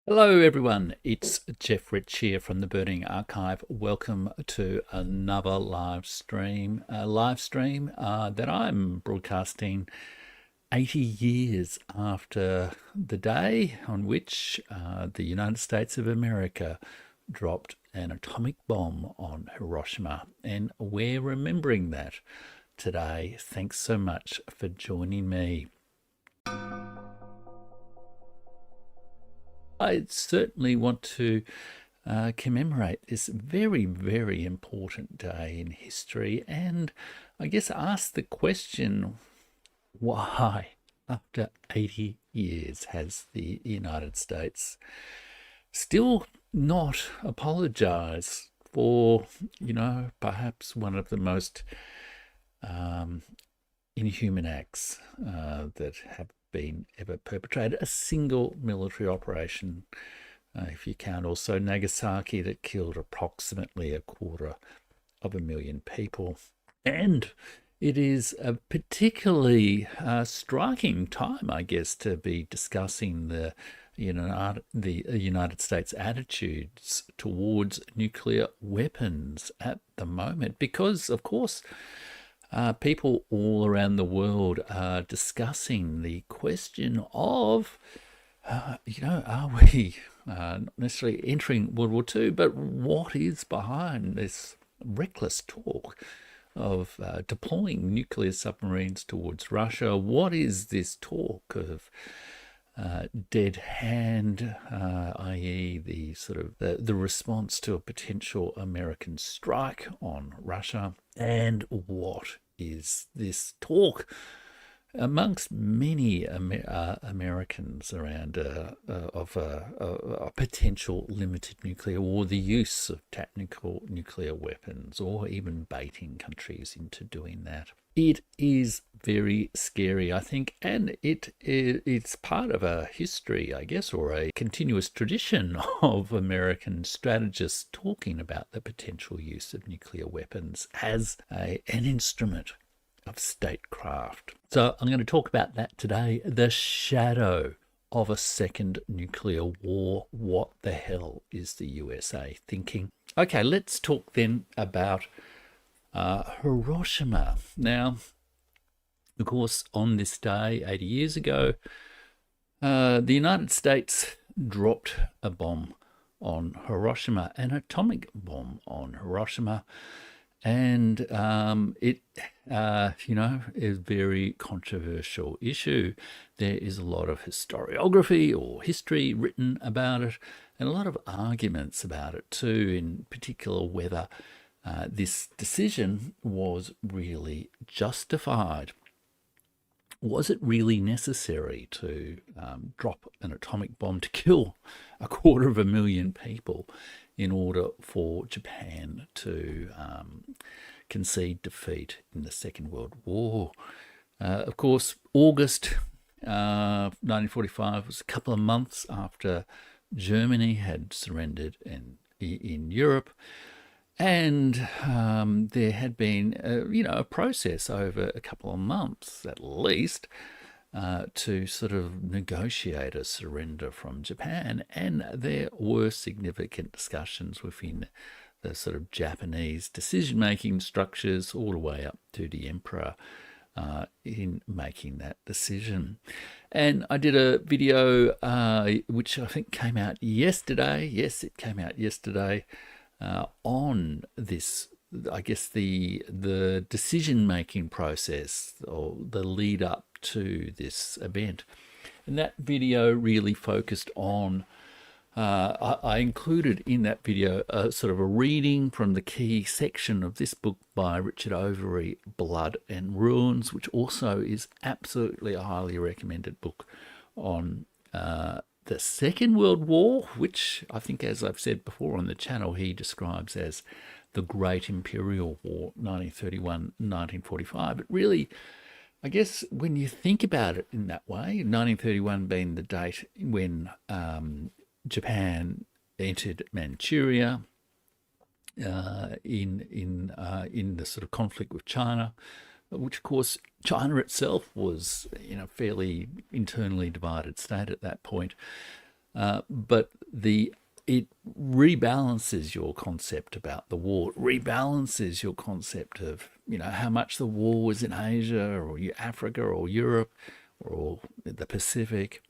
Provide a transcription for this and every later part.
Hello everyone, it's Jeff Rich here from the Burning Archive. Welcome to another live stream, that I'm broadcasting 80 years after the day on which the United States of America dropped an atomic bomb on Hiroshima. And we're remembering that today. Thanks so much for joining me. I certainly want to commemorate this very, very important day in history and I guess ask the question, why, after 80 years, has the United States still not apologized for, perhaps one of the most inhuman acts that have been ever perpetrated, a single military operation, if you count also Nagasaki, that killed approximately 250,000 people. And it is a particularly striking time, I guess, to be discussing the United States attitudes towards nuclear weapons at the moment, because, of course, people all around the world are discussing the question of, are we not necessarily entering World War II, but what is behind this reckless talk of deploying nuclear submarines towards Russia? What is this talk of dead hand, i.e. the sort of the response to a potential American strike on Russia? And what is this talk amongst many Americans around of a potential limited nuclear war, the use of tactical nuclear weapons, or even baiting countries into doing that? It is very scary, I think, and it's part of a history, I guess, or a continuous tradition of American strategists talking about the potential use of nuclear weapons as an instrument of statecraft. So I'm going to talk about that today, the shadow of a second nuclear war. What the hell is the USA thinking? Okay, let's talk then about Hiroshima. Now, of course, on this day, 80 years ago, the United States dropped a bomb on Hiroshima, an atomic bomb on Hiroshima. And it, is a very controversial issue. There is a lot of historiography or history written about it, and a lot of arguments about it too, in particular whether this decision was really justified. Was it really necessary to drop an atomic bomb to kill 250,000 people in order for Japan to concede defeat in the Second World War? Of course, August 1945 was a couple of months after Germany had surrendered in Europe. And there had been, a process over a couple of months at least to sort of negotiate a surrender from Japan. And there were significant discussions within the sort of Japanese decision-making structures all the way up to the emperor in making that decision. And I did a video which I think came out yesterday. Yes, it came out yesterday. On this, I guess, the decision-making process, or the lead up to this event. And that video really focused on, I included in that video a sort of a reading from the key section of this book by Richard Overy, Blood and Ruins, which also is absolutely a highly recommended book on the Second World War, which I think, as I've said before on the channel, he describes as the Great Imperial War, 1931-1945. But really, I guess when you think about it in that way, 1931 being the date when Japan entered Manchuria in the sort of conflict with China, which of course China itself was, fairly internally divided state at that point. but it rebalances your concept about the war, rebalances your concept of, how much the war was in Asia or Africa or Europe or the Pacific.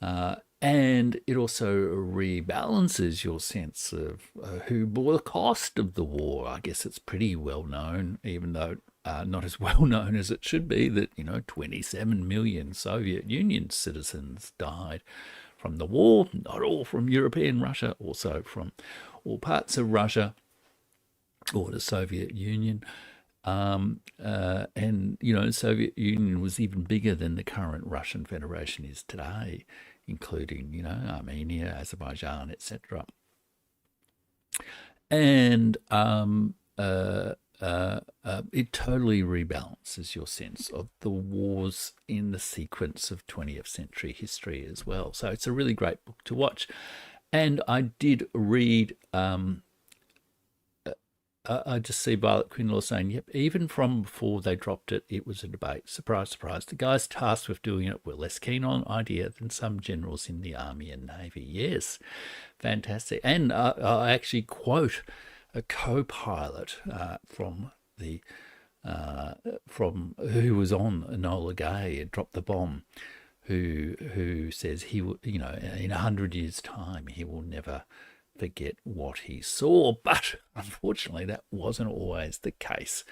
And it also rebalances your sense of who bore the cost of the war. I guess it's pretty well known, even though not as well known as it should be, that 27 million Soviet Union citizens died from the war. Not all from European Russia, also from all parts of Russia or the Soviet Union. And the Soviet Union was even bigger than the current Russian Federation is today, including Armenia, Azerbaijan, etc. And it totally rebalances your sense of the wars in the sequence of 20th century history as well. So it's a really great book to watch. And I did read, I just see Violet Quinlaw saying, yep, even from before they dropped it, it was a debate. Surprise, surprise. The guys tasked with doing it were less keen on idea than some generals in the Army and Navy. Yes, fantastic. And I actually quote a co-pilot from who was on Enola Gay and dropped the bomb, who says he will, in 100 years' time, he will never forget what he saw. But unfortunately, that wasn't always the case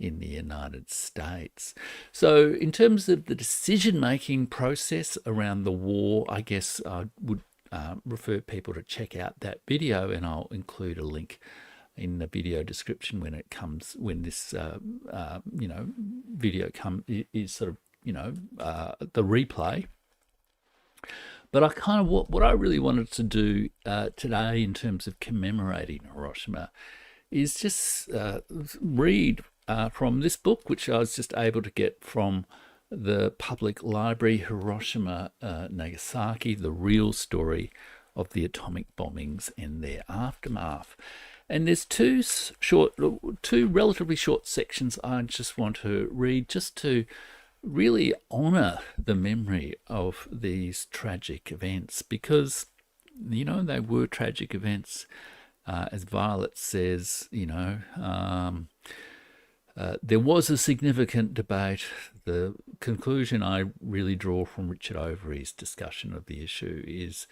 in the United States. So in terms of the decision-making process around the war, I guess I would refer people to check out that video, and I'll include a link in the video description when this video is sort of the replay. But what I really wanted to do today in terms of commemorating Hiroshima is just read from this book, which I was just able to get from the public library, Hiroshima, Nagasaki, the real story of the atomic bombings and their aftermath. And there's two relatively short sections I just want to read, just to really honour the memory of these tragic events, because they were tragic events. As Violet says, there was a significant debate. The conclusion I really draw from Richard Overy's discussion of the issue is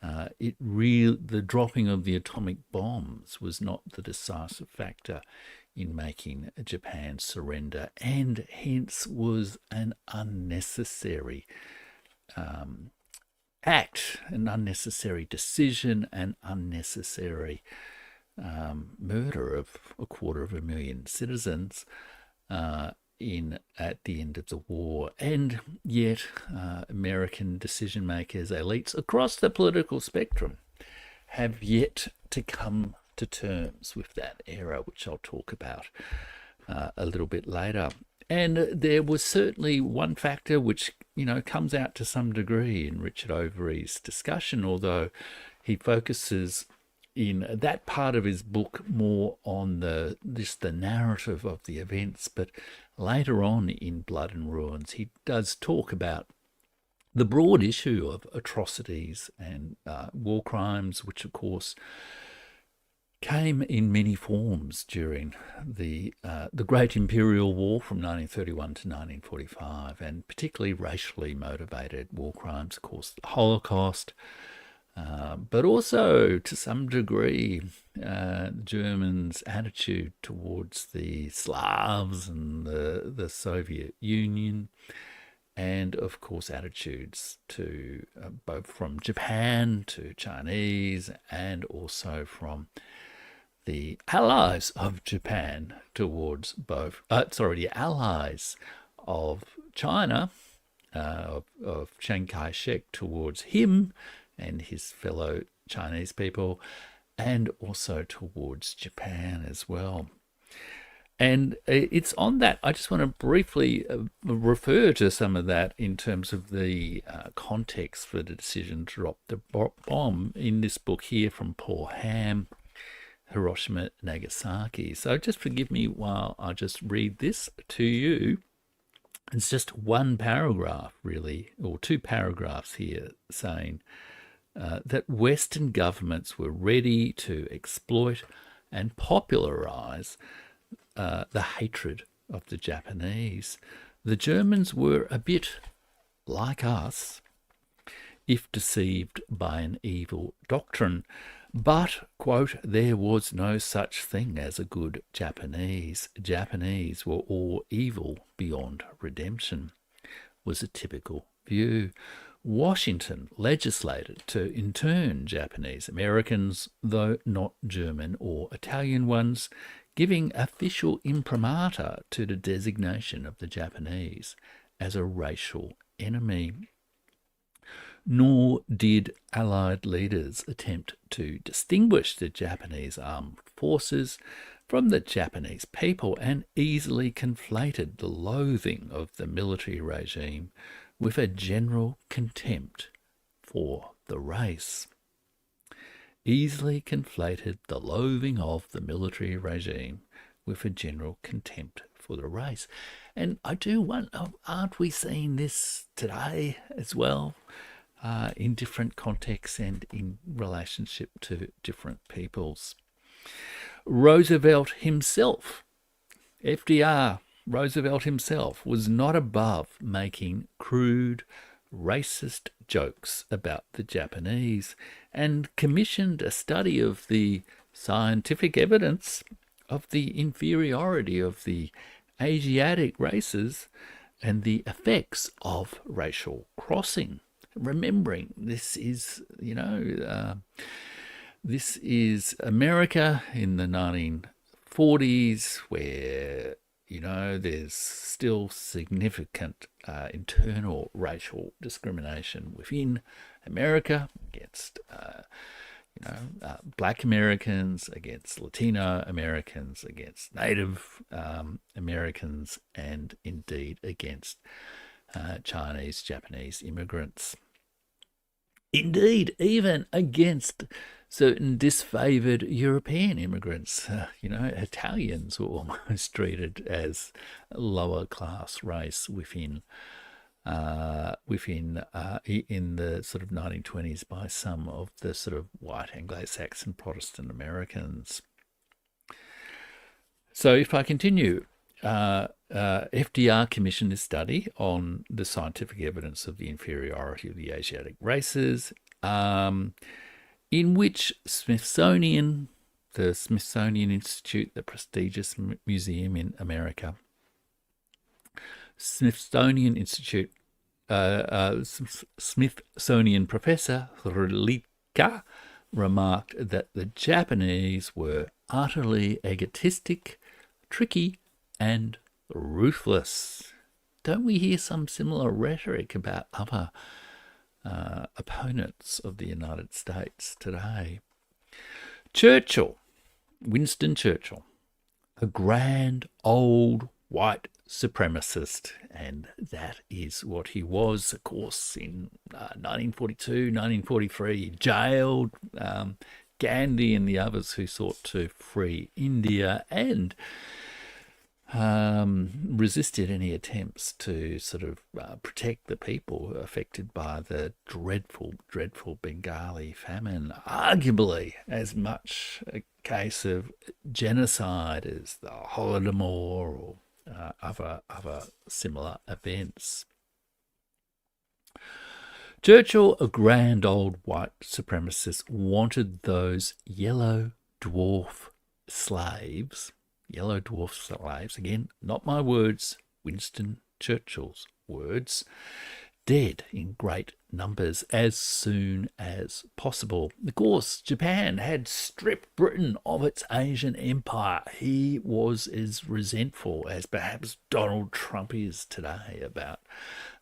the dropping of the atomic bombs was not the decisive factor in making Japan surrender, and hence was an unnecessary act, an unnecessary decision, an unnecessary murder of 250,000 citizens at the end of the war. And yet American decision makers, elites across the political spectrum, have yet to come to terms with that era, which I'll talk about a little bit later. And there was certainly one factor which comes out to some degree in Richard Overy's discussion, although he focuses in that part of his book more on the narrative of the events. But later on in Blood and Ruins, he does talk about the broad issue of atrocities and war crimes, which of course came in many forms during the Great Imperial War from 1931 to 1945, and particularly racially motivated war crimes, of course, the Holocaust, but also to some degree the Germans' attitude towards the Slavs and the Soviet Union, and of course attitudes to both from Japan to Chinese, and also from the allies of Japan towards both, the allies of China, of Chiang Kai-shek towards him and his fellow Chinese people, and also towards Japan as well. And it's on that, I just want to briefly refer to some of that in terms of the context for the decision to drop the bomb in this book here from Paul Ham, Hiroshima, Nagasaki. So just forgive me while I just read this to you. It's just one paragraph, really, or two paragraphs here, saying that Western governments were ready to exploit and popularise the hatred of the Japanese. The Germans were a bit like us, if deceived by an evil doctrine. But, quote, there was no such thing as a good Japanese. Japanese were all evil beyond redemption, was a typical view. Washington legislated to intern Japanese Americans, though not German or Italian ones, giving official imprimatur to the designation of the Japanese as a racial enemy. Nor did Allied leaders attempt to distinguish the Japanese armed forces from the Japanese people, and easily conflated the loathing of the military regime with a general contempt for the race. Easily conflated the loathing of the military regime with a general contempt for the race. And I do wonder, aren't we seeing this today as well, in different contexts and in relationship to different peoples? Roosevelt himself, FDR, Roosevelt himself, was not above making crude, racist jokes about the Japanese, and commissioned a study of the scientific evidence of the inferiority of the Asiatic races and the effects of racial crossing. Remembering this is, this is America in the 1940s, where, there's still significant internal racial discrimination within America against, Black Americans, against Latino Americans, against Native Americans, and indeed against Chinese, Japanese immigrants. Indeed, even against certain disfavoured European immigrants. Italians were almost treated as a lower class race in the sort of 1920s by some of the sort of white Anglo-Saxon Protestant Americans. So if I continue, FDR commissioned a study on the scientific evidence of the inferiority of the Asiatic races, in which the Smithsonian Institute, the prestigious museum in America, Smithsonian Institute, Smithsonian professor Rilika remarked that the Japanese were utterly egotistic, tricky, and ruthless. Don't we hear some similar rhetoric about other opponents of the United States today? Winston Churchill, a grand old white supremacist, and that is what he was, of course, in 1942, 1943, jailed Gandhi and the others who sought to free India, and resisted any attempts to sort of protect the people affected by the dreadful Bengali famine, arguably as much a case of genocide as the Holodomor or other similar events. Churchill, a grand old white supremacist, wanted those yellow dwarf slaves, again, not my words, Winston Churchill's words, dead in great numbers as soon as possible. Of course, Japan had stripped Britain of its Asian empire. He was as resentful as perhaps Donald Trump is today about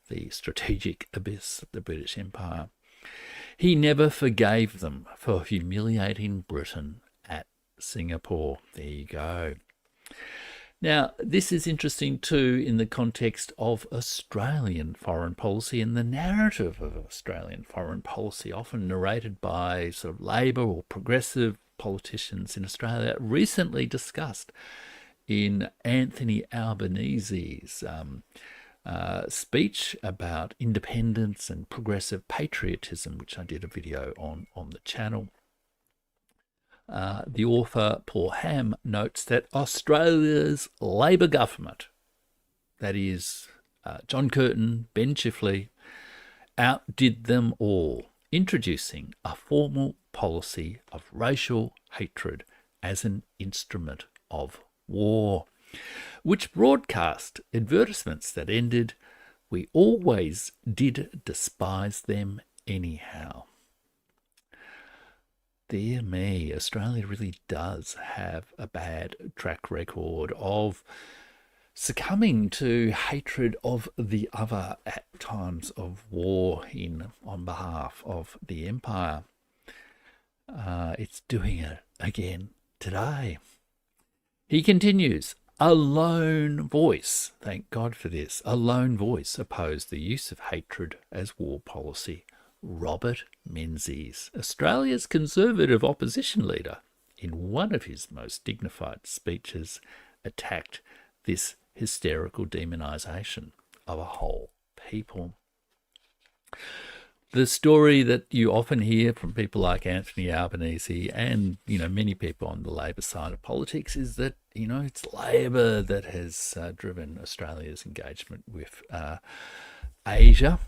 the strategic abyss of the British Empire. He never forgave them for humiliating Britain at Singapore. There you go. Now, this is interesting too in the context of Australian foreign policy and the narrative of Australian foreign policy, often narrated by sort of Labor or progressive politicians in Australia, recently discussed in Anthony Albanese's speech about independence and progressive patriotism, which I did a video on the channel. The author, Paul Ham, notes that Australia's Labor government, that is John Curtin, Ben Chifley, outdid them all, introducing a formal policy of racial hatred as an instrument of war, which broadcast advertisements that ended, "We always did despise them anyhow." Dear me, Australia really does have a bad track record of succumbing to hatred of the other at times of war on behalf of the empire. It's doing it again today. He continues, "A lone voice," thank God for this, "a lone voice opposed the use of hatred as war policy. Robert Menzies, Australia's Conservative opposition leader, in one of his most dignified speeches, attacked this hysterical demonisation of a whole people." The story that you often hear from people like Anthony Albanese and, many people on the Labor side of politics is that, it's Labor that has driven Australia's engagement with Asia,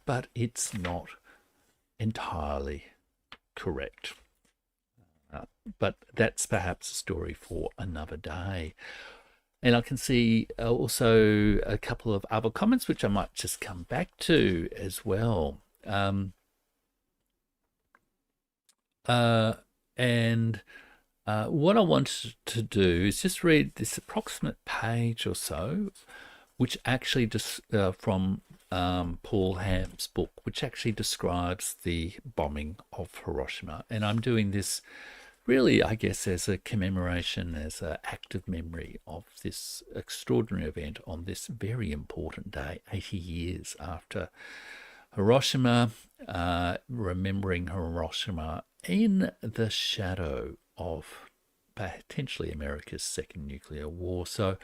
but it's not entirely correct. But that's perhaps a story for another day. And I can see also a couple of other comments, which I might just come back to as well. What I wanted to do is just read this approximate page or so, which actually just from Paul Ham's book, which actually describes the bombing of Hiroshima. And I'm doing this really, I guess, as a commemoration, as an act of memory of this extraordinary event on this very important day, 80 years after Hiroshima, remembering Hiroshima in the shadow of potentially America's second nuclear war. So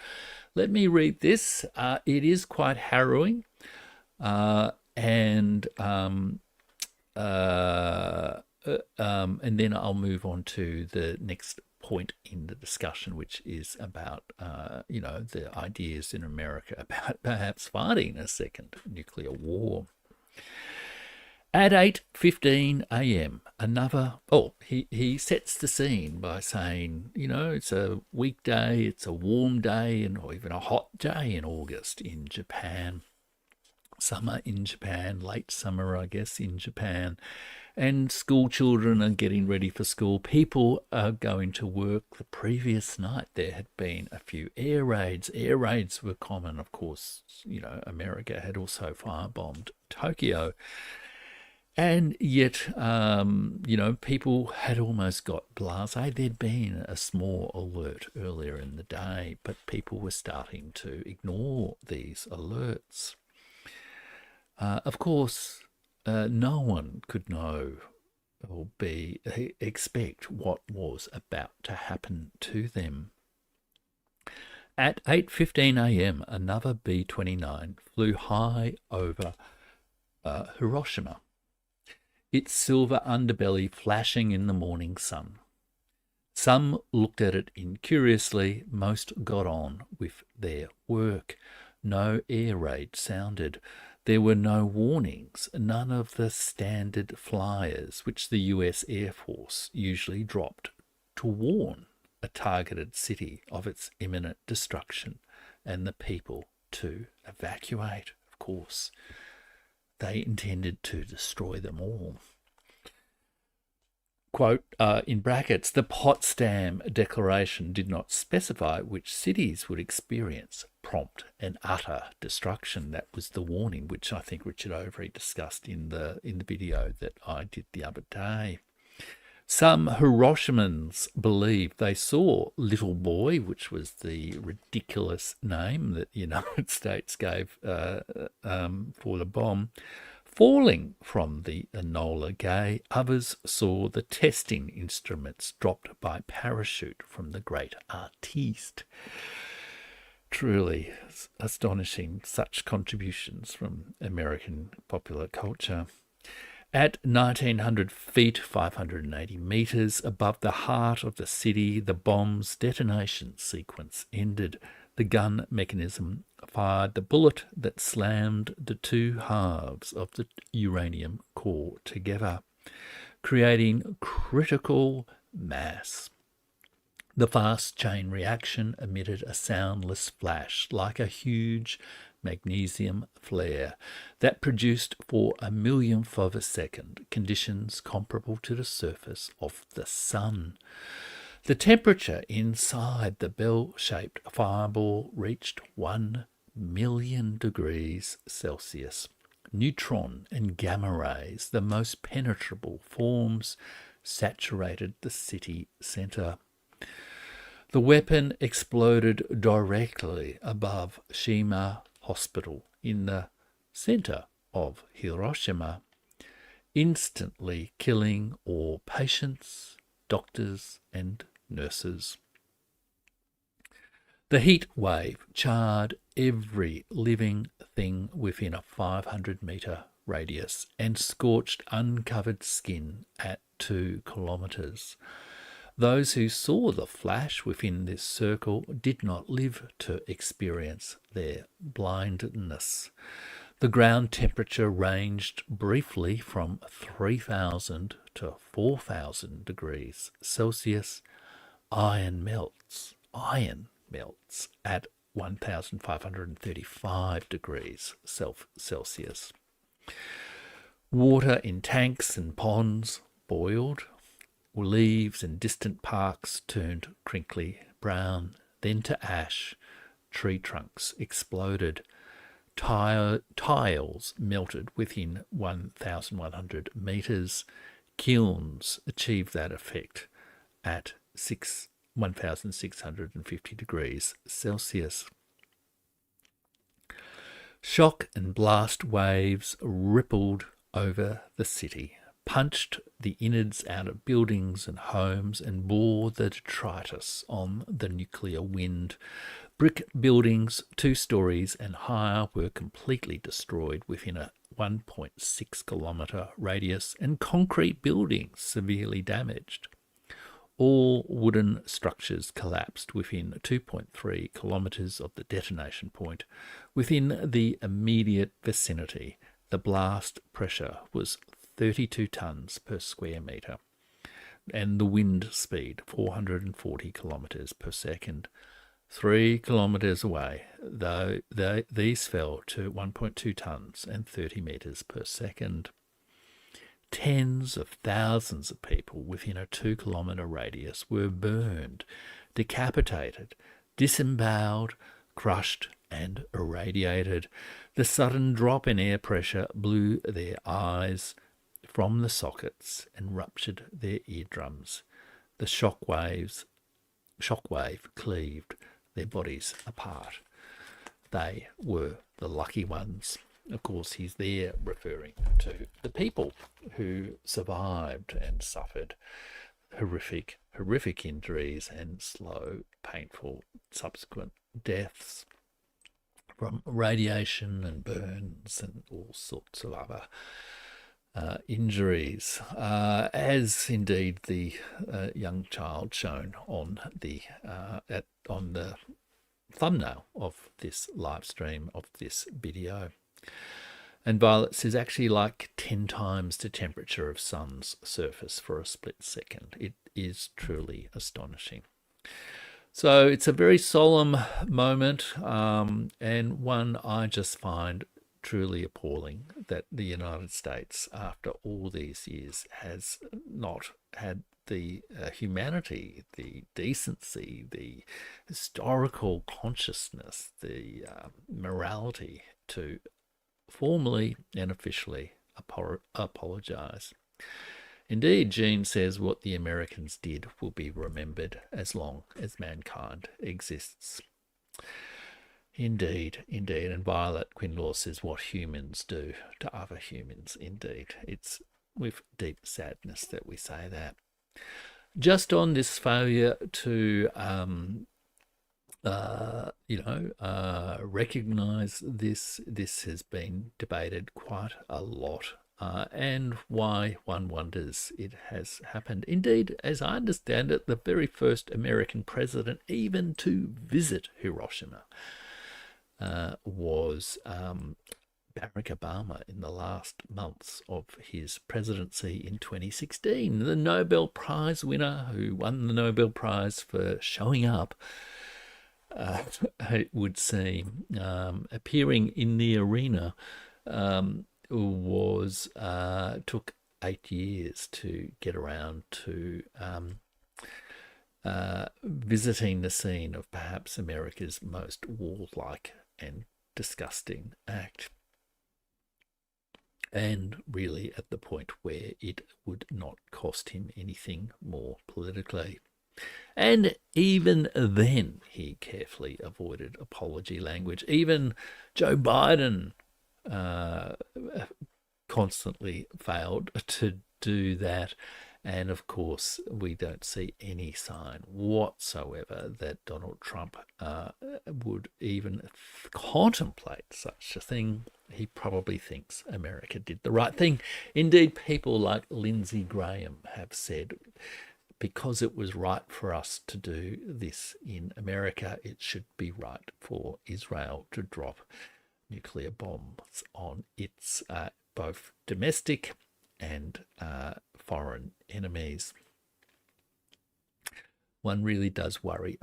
let me read this. It is quite harrowing. And then I'll move on to the next point in the discussion, which is about, the ideas in America about perhaps fighting a second nuclear war. At 8:15 a.m., he sets the scene by saying, it's a weekday, it's a warm day, or even a hot day in August in Japan. Summer in Japan, late summer, I guess, in Japan. And school children are getting ready for school. People are going to work. The previous night there had been a few air raids. Air raids were common, of course. America had also firebombed Tokyo. And yet, people had almost got blasé. There'd been a small alert earlier in the day, but people were starting to ignore these alerts. Of course, no one could know or expect what was about to happen to them. At 8:15 a.m., another B-29 flew high over Hiroshima, its silver underbelly flashing in the morning sun. Some looked at it incuriously, most got on with their work. No air raid sounded. There were no warnings, none of the standard flyers which the US Air Force usually dropped to warn a targeted city of its imminent destruction and the people to evacuate. Of course, they intended to destroy them all. Quote, in brackets, the Potsdam Declaration did not specify which cities would experience prompt and utter destruction. That was the warning, which I think Richard Overy discussed in the video that I did the other day. Some Hiroshimans believed they saw Little Boy, which was the ridiculous name that the United States gave for the bomb, falling from the Enola Gay. Others saw the testing instruments dropped by parachute from the great artiste. truly astonishing, such contributions from American popular culture. At 1900 feet, 580 metres above the heart of the city, the bomb's detonation sequence ended. The gun mechanism fired the bullet that slammed the two halves of the uranium core together, creating critical mass. The fast chain reaction emitted a soundless flash like a huge magnesium flare that produced for a millionth of a second conditions comparable to the surface of the sun. The temperature inside the bell-shaped fireball reached 1,000,000 degrees Celsius. Neutron and gamma rays, the most penetrable forms, saturated the city centre. The weapon exploded directly above Shima Hospital in the centre of Hiroshima, instantly killing all patients, doctors and nurses. The heat wave charred every living thing within a 500-metre radius and scorched uncovered skin at 2 kilometres. Those who saw the flash within this circle did not live to experience their blindness. The ground temperature ranged briefly from 3,000 to 4,000 degrees Celsius. Iron melts at 1,535 degrees Celsius. Water in tanks and ponds boiled. Leaves in distant parks turned crinkly brown, then to ash. Tree trunks exploded. Tiles melted within 1,100 metres. Kilns achieved that effect at 1,650 degrees Celsius. Shock and blast waves rippled over the city, punched the innards out of buildings and homes, and bore the detritus on the nuclear wind. Brick buildings 2 stories and higher were completely destroyed within a 1.6 kilometre radius, and concrete buildings severely damaged. All wooden structures collapsed within 2.3 kilometres of the detonation point. Within the immediate vicinity, the blast pressure was 32 tonnes per square metre, and the wind speed 440 kilometres per second. 3 kilometres away, though, these fell to 1.2 tonnes and 30 metres per second. Tens of thousands of people within a 2 kilometre radius were burned, decapitated, disemboweled, crushed and irradiated. The sudden drop in air pressure blew their eyes from the sockets and ruptured their eardrums. The shockwave cleaved their bodies apart. They were the lucky ones. Of course, he's there referring to the people who survived and suffered horrific injuries and slow, painful subsequent deaths from radiation and burns and all sorts of other injuries, as indeed the young child shown on the thumbnail of this live stream of this video. And Violet says actually like 10 times the temperature of Sun's surface for a split second. It is truly astonishing. So it's a very solemn moment, and one I just find truly appalling that the United States, after all these years, has not had the humanity, the decency, the historical consciousness, the morality to formally and officially apologise. Indeed, Jean says what the Americans did will be remembered as long as mankind exists. Indeed. And Violet Quinlaw says what humans do to other humans. Indeed. It's with deep sadness that we say that. Just on this failure to recognize this. This has been debated quite a lot, and why one wonders it has happened. Indeed, as I understand it, the very first American president even to visit Hiroshima was Barack Obama in the last months of his presidency in 2016. The Nobel Prize winner who won the Nobel Prize for showing up, it would seem, appearing in the arena, was took 8 years to get around to visiting the scene of perhaps America's most warlike and disgusting act, and really at the point where it would not cost him anything more politically. And even then, he carefully avoided apology language. Even Joe Biden constantly failed to do that. And of course, we don't see any sign whatsoever that Donald Trump would even contemplate such a thing. He probably thinks America did the right thing. Indeed, people like Lindsey Graham have said, because it was right for us to do this in America, it should be right for Israel to drop nuclear bombs on its both domestic and foreign enemies. One really does worry,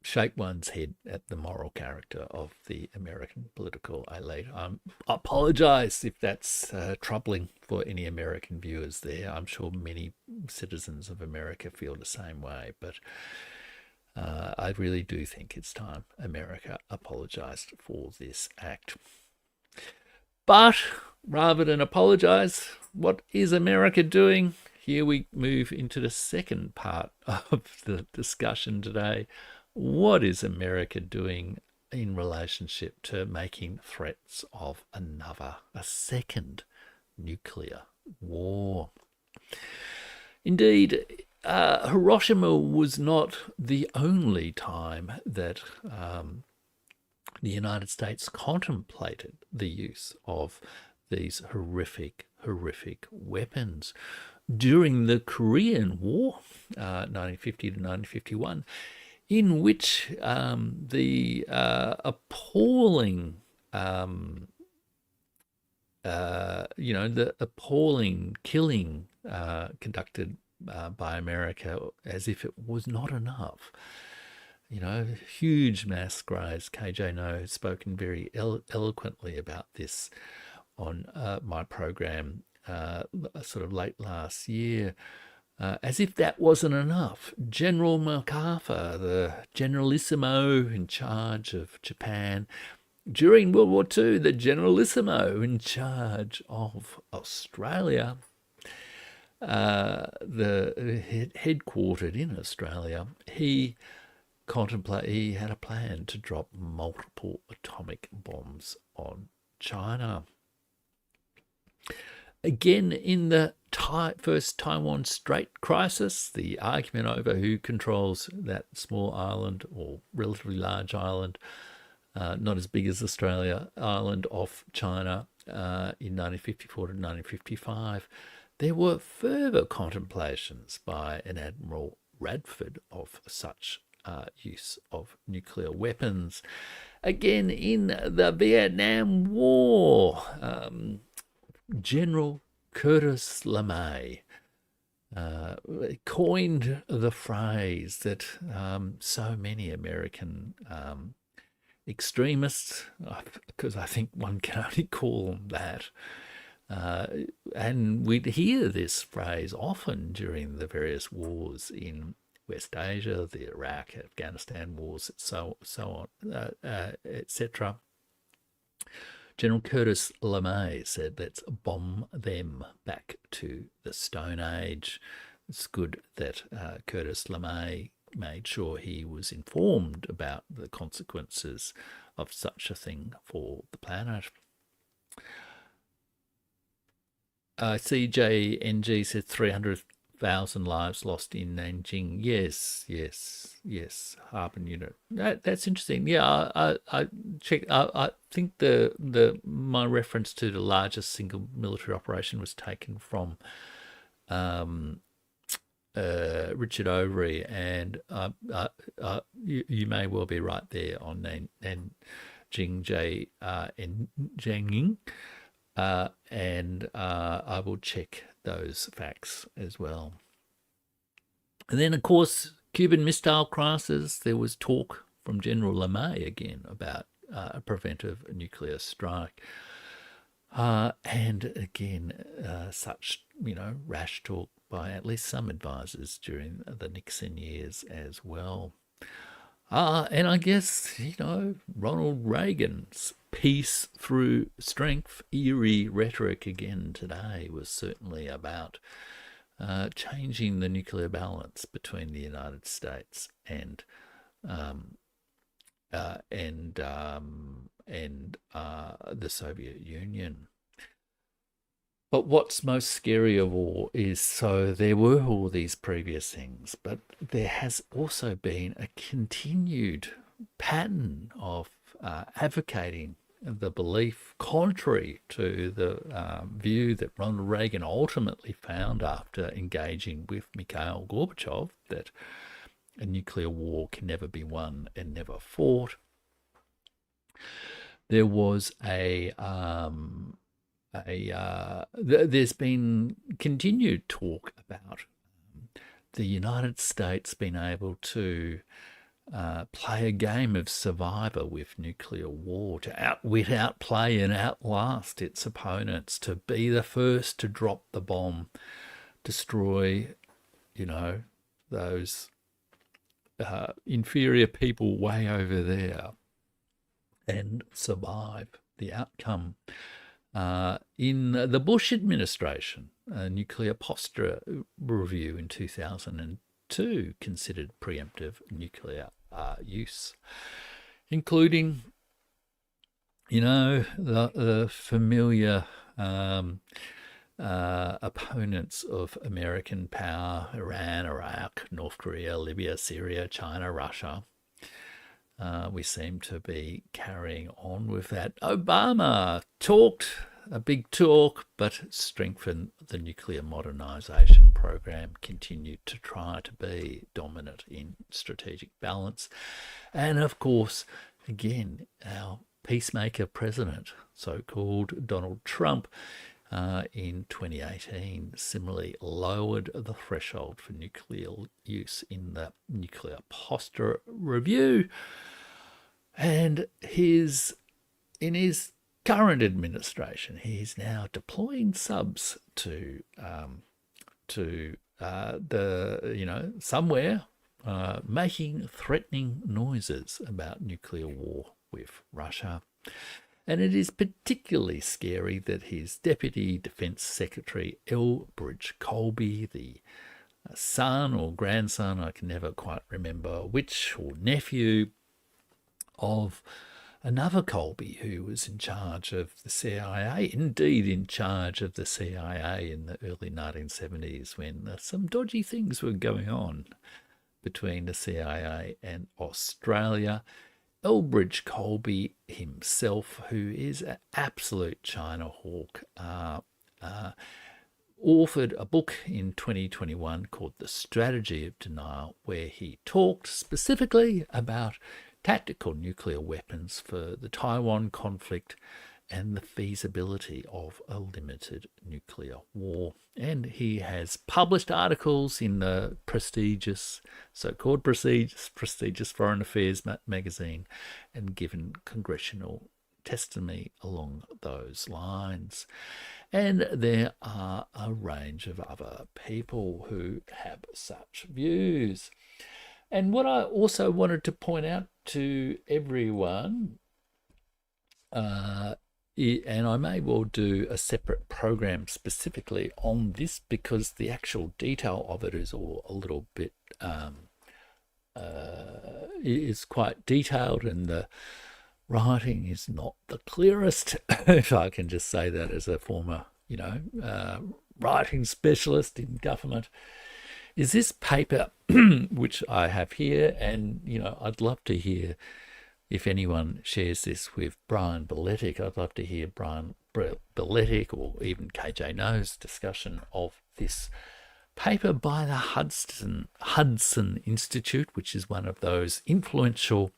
shake one's head at the moral character of the American political elite. I apologise if that's troubling for any American viewers there. I'm sure many citizens of America feel the same way, but I really do think it's time America apologised for this act. But rather than apologise, what is America doing? Here we move into the second part of the discussion today. What is America doing in relationship to making threats of a second nuclear war? Indeed, Hiroshima was not the only time that the United States contemplated the use of these horrific weapons. During the Korean War, 1950 to 1951, in which the appalling, the appalling killing conducted by America, as if it was not enough. Huge mass graves. KJ No has spoken very eloquently about this on my program sort of late last year. As if that wasn't enough, General MacArthur, the Generalissimo in charge of Japan, during World War II, the Generalissimo in charge of Australia, headquartered in Australia, he had a plan to drop multiple atomic bombs on China. Again, in the first Taiwan Strait crisis, the argument over who controls that small island or relatively large island, not as big as Australia, island off China in 1954 to 1955, there were further contemplations by an Admiral Radford of such use of nuclear weapons. Again, in the Vietnam War, General Curtis LeMay coined the phrase that so many American extremists, because I think one can only call them that, and we'd hear this phrase often during the various wars in West Asia, the Iraq, Afghanistan wars, so on, etc. General Curtis LeMay said, "Let's bomb them back to the Stone Age." It's good that Curtis LeMay made sure he was informed about the consequences of such a thing for the planet. CJNG said 300 1,000 lives lost in Nanjing. Yes, yes, yes. Harbin unit. That's interesting. Yeah, I check. I think the my reference to the largest single military operation was taken from um, Richard Overy, and you may well be right there on Nanjing and Jiangning, and I will check those facts as well. And then, of course, Cuban Missile Crisis. There was talk from General LeMay again about a preventive nuclear strike. And again, such, rash talk by at least some advisors during the Nixon years as well. And I guess, Ronald Reagan's peace through strength, eerie rhetoric again today was certainly about changing the nuclear balance between the United States and the Soviet Union. But what's most scary of all is, so there were all these previous things, but there has also been a continued pattern of advocating the belief contrary to the view that Ronald Reagan ultimately found after engaging with Mikhail Gorbachev, that a nuclear war can never be won and never fought. There was there's been continued talk about the United States being able to play a game of survivor with nuclear war, to outwit, outplay, and outlast its opponents, to be the first to drop the bomb, destroy, those inferior people way over there, and survive the outcome. In the Bush administration, a nuclear posture review in 2002 considered preemptive nuclear use, including, the familiar opponents of American power: Iran, Iraq, North Korea, Libya, Syria, China, Russia. We seem to be carrying on with that. Obama talked a big talk, but strengthened the nuclear modernization program, continued to try to be dominant in strategic balance. And of course, again, our peacemaker president, so-called Donald Trump, in 2018, similarly lowered the threshold for nuclear use in the Nuclear Posture Review. And in his current administration, he's now deploying subs to somewhere, making threatening noises about nuclear war with Russia. And it is particularly scary that his Deputy Defence Secretary, Elbridge Colby, the son or grandson, I can never quite remember which, or nephew of another Colby who was in charge of the CIA, indeed in charge of the CIA in the early 1970s, when some dodgy things were going on between the CIA and Australia. Elbridge Colby himself, who is an absolute China hawk, authored a book in 2021 called The Strategy of Denial, where he talked specifically about tactical nuclear weapons for the Taiwan conflict and the feasibility of a limited nuclear war. And he has published articles in the prestigious, so-called prestigious Foreign Affairs magazine, and given congressional testimony along those lines. And there are a range of other people who have such views. And what I also wanted to point out to everyone, and I may well do a separate program specifically on this, because the actual detail of it is all a little bit is quite detailed, and the writing is not the clearest, if I can just say that as a former, writing specialist in government. is this paper, which I have here, and I'd love to hear if anyone shares this with Brian Beletic. I'd love to hear Brian Beletic or even KJ No's discussion of this paper by the Hudson Institute, which is one of those influential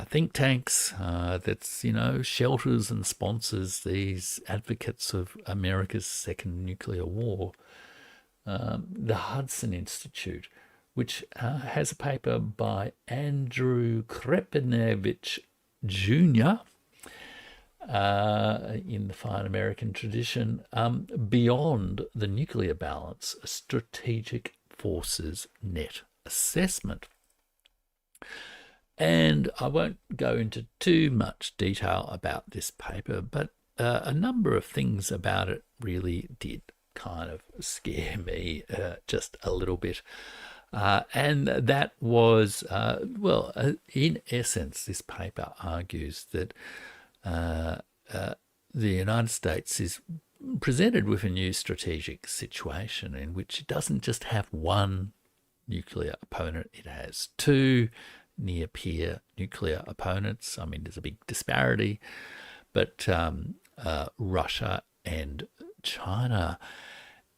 think tanks that's, shelters and sponsors these advocates of America's second nuclear war. The Hudson Institute, which has a paper by Andrew Krepenevich Jr., in the fine American tradition, Beyond the Nuclear Balance, a Strategic Forces Net Assessment. And I won't go into too much detail about this paper, but a number of things about it really did kind of scare me just a little bit. And that was, in essence, this paper argues that the United States is presented with a new strategic situation in which it doesn't just have one nuclear opponent, it has two near-peer nuclear opponents. I mean, there's a big disparity, but Russia and China.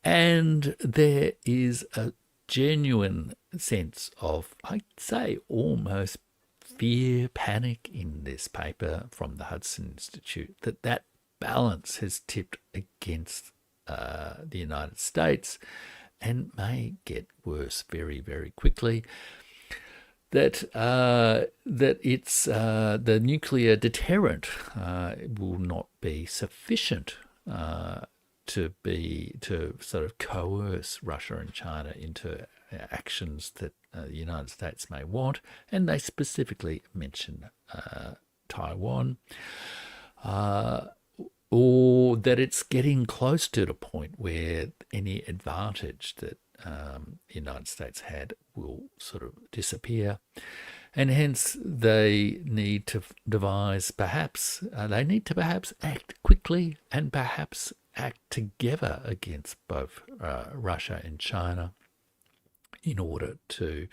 And there is a genuine sense of, I'd say, almost fear, panic in this paper from the Hudson Institute, that balance has tipped against the United States and may get worse very, very quickly. That it's the nuclear deterrent will not be sufficient to sort of coerce Russia and China into actions that the United States may want, and they specifically mention Taiwan, or that it's getting close to the point where any advantage that the United States had will sort of disappear, and hence they need to devise perhaps act quickly and perhaps act together against both Russia and China in order to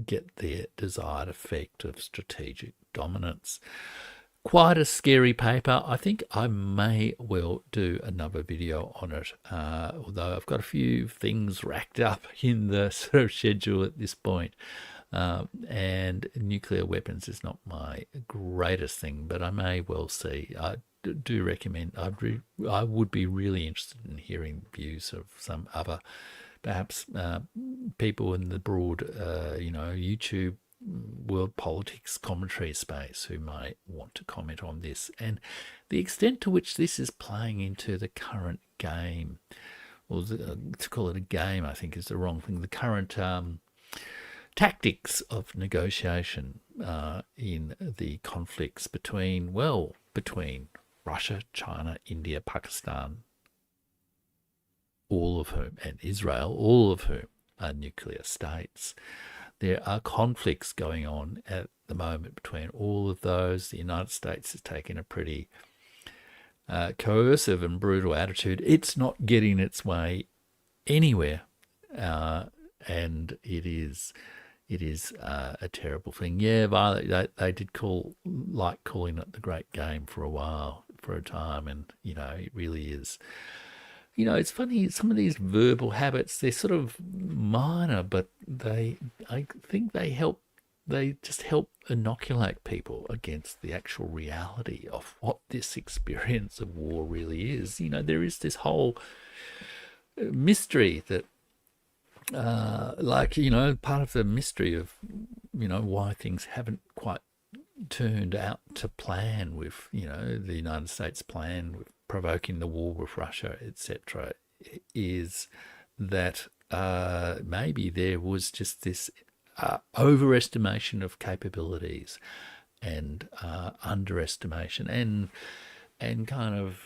get their desired effect of strategic dominance. Quite a scary paper. I think I may well do another video on it, although I've got a few things racked up in the sort of schedule at this point. And nuclear weapons is not my greatest thing, but I may well see. I do recommend, I would be really interested in hearing views of some other, perhaps people in the broad, YouTube world politics commentary space who might want to comment on this and the extent to which this is playing into the current game, or to call it a game I think is the wrong thing, the current tactics of negotiation in the conflicts between Russia, China, India, Pakistan, all of whom, and Israel, all of whom are nuclear states. There are conflicts going on at the moment between all of those. The United States is taking a pretty coercive and brutal attitude. It's not getting its way anywhere, and it is a terrible thing. Yeah, they did calling it the great game for a time, and it really is. It's funny, some of these verbal habits, they're sort of minor, but I think they just help inoculate people against the actual reality of what this experience of war really is. There is this whole mystery that, part of the mystery of, why things haven't quite turned out to plan with, the United States plan with provoking the war with Russia, etc., is that maybe there was just this overestimation of capabilities and underestimation and kind of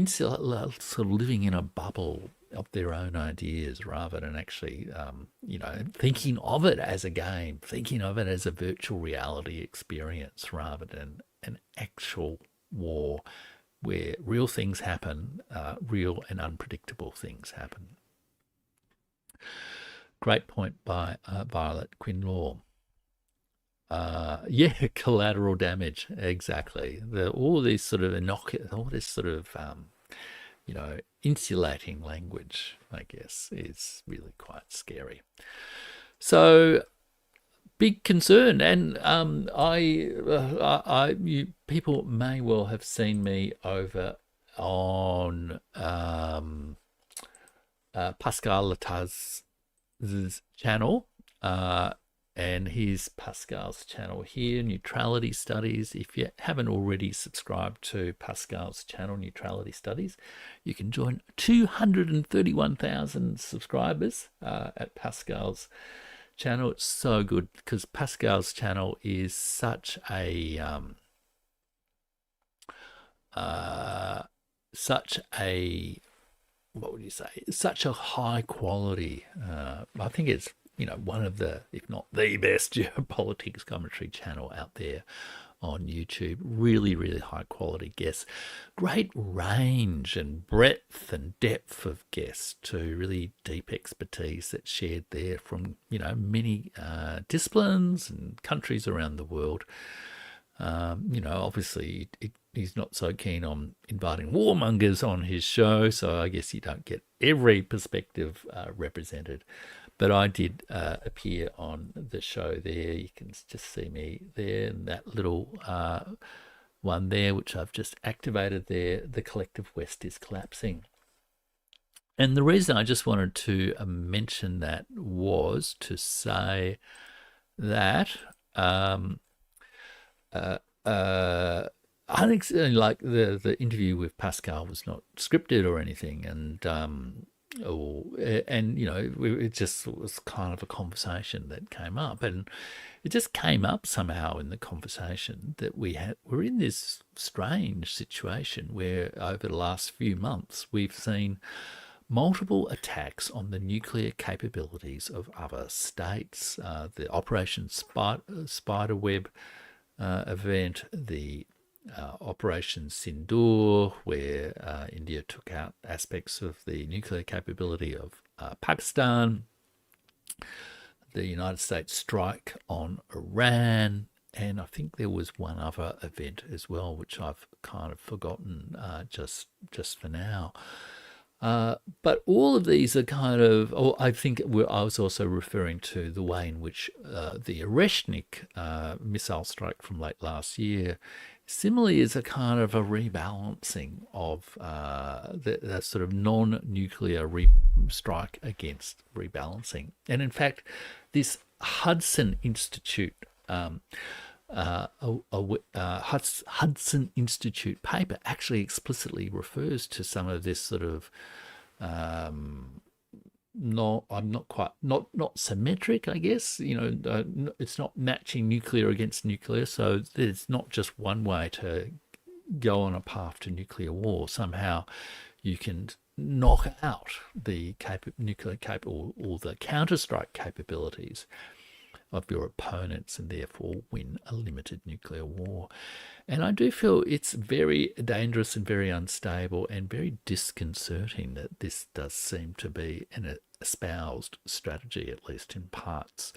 sort of living in a bubble of their own ideas rather than actually, thinking of it as a game, thinking of it as a virtual reality experience rather than an actual war where real things happen, real and unpredictable things happen. Great point by Violet Quinlaw. Yeah, collateral damage, exactly. All these sort of all this sort of insulating language, I guess, is really quite scary. So big concern, and people may well have seen me over on Pascal Lataz's channel, and here's Pascal's channel here, Neutrality Studies. If you haven't already subscribed to Pascal's channel, Neutrality Studies, you can join 231,000 subscribers at Pascal's channel. It's so good because Pascal's channel is such a what would you say? Such a high quality. I think it's one of the, if not the best geopolitics commentary channel out there on YouTube. Really, really high quality guests. Great range and breadth and depth of guests to really deep expertise that's shared there from, many disciplines and countries around the world. Obviously he's not so keen on inviting warmongers on his show, so I guess you don't get every perspective represented. But I did appear on the show there. You can just see me there, and that little one there, which I've just activated there. The collective West is collapsing. And the reason I just wanted to mention that was to say that like the interview with Pascal was not scripted or anything, and it just was kind of a conversation that came up, and it just came up somehow in the conversation that we're in this strange situation where over the last few months we've seen multiple attacks on the nuclear capabilities of other states. The Operation Spiderweb event, the Operation Sindoor, where India took out aspects of the nuclear capability of Pakistan, the United States strike on Iran, and I think there was one other event as well, which I've kind of forgotten just for now. But all of these are kind of, I think I was also referring to the way in which the Oreshnik missile strike from late last year similarly is a kind of a rebalancing of the sort of non-nuclear strike against rebalancing. And in fact, this Hudson Institute Hudson Institute paper actually explicitly refers to some of this sort of not symmetric, I guess. It's not matching nuclear against nuclear, so there's not just one way to go on a path to nuclear war. Somehow you can knock out the nuclear capable or the counter-strike capabilities of your opponents and therefore win a limited nuclear war. And I do feel it's very dangerous and very unstable and very disconcerting that this does seem to be an espoused strategy, at least in parts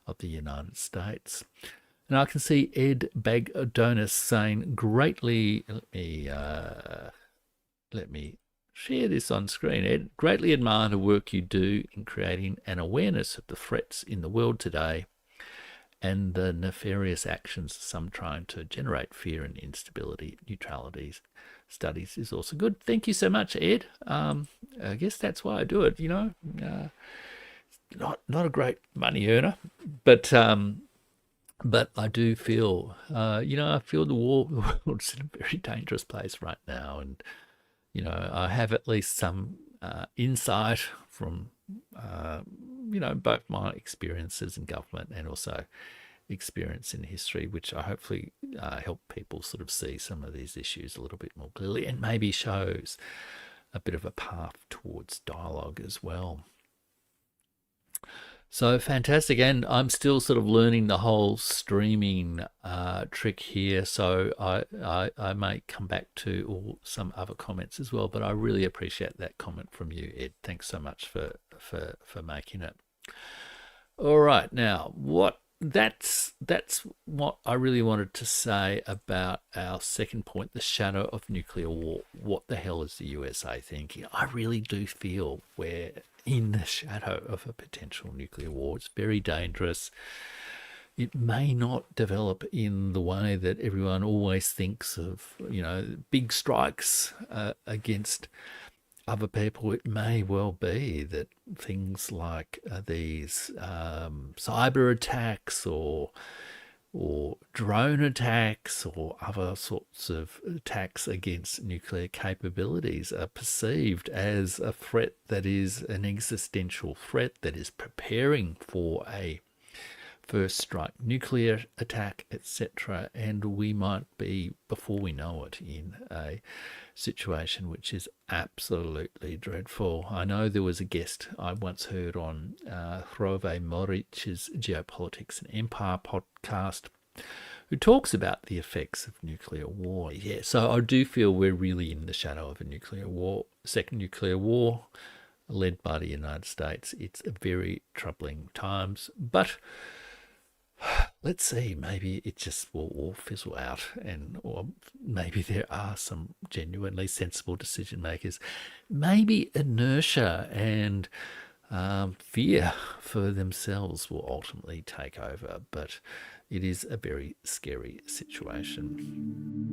of the United States. And I can see Ed Bagdonis saying greatly, let me share this on screen. Ed, greatly admire the work you do in creating an awareness of the threats in the world today and the nefarious actions of some trying to generate fear and instability. Neutrality studies is also good. Thank you so much, Ed. I guess that's why I do it. Not a great money earner, but I do feel, I feel the world's in a very dangerous place right now, and I have at least some insight from both my experiences in government and also experience in history, which I hopefully help people sort of see some of these issues a little bit more clearly, and maybe shows a bit of a path towards dialogue as well. So fantastic, and I'm still sort of learning the whole streaming trick here, so I may come back to some other comments as well, but I really appreciate that comment from you, Ed. Thanks so much for making it. All right, now that's what I really wanted to say about our second point, the shadow of nuclear war. What the hell is the USA thinking? I really do feel we're in the shadow of a potential nuclear war. It's very dangerous. It may not develop in the way that everyone always thinks of, big strikes against other people. It may well be that things like these cyber attacks or drone attacks or other sorts of attacks against nuclear capabilities are perceived as a threat that is an existential threat that is preparing for a first strike nuclear attack, etc. And we might be, before we know it, in a situation which is absolutely dreadful. I know there was a guest I once heard on Hrove Moric's Geopolitics and Empire podcast who talks about the effects of nuclear war. Yeah, so I do feel we're really in the shadow of a nuclear war, second nuclear war, led by the United States. It's a very troubling times, but let's see, maybe it just will all fizzle out, or maybe there are some genuinely sensible decision makers. Maybe inertia and fear for themselves will ultimately take over, but it is a very scary situation.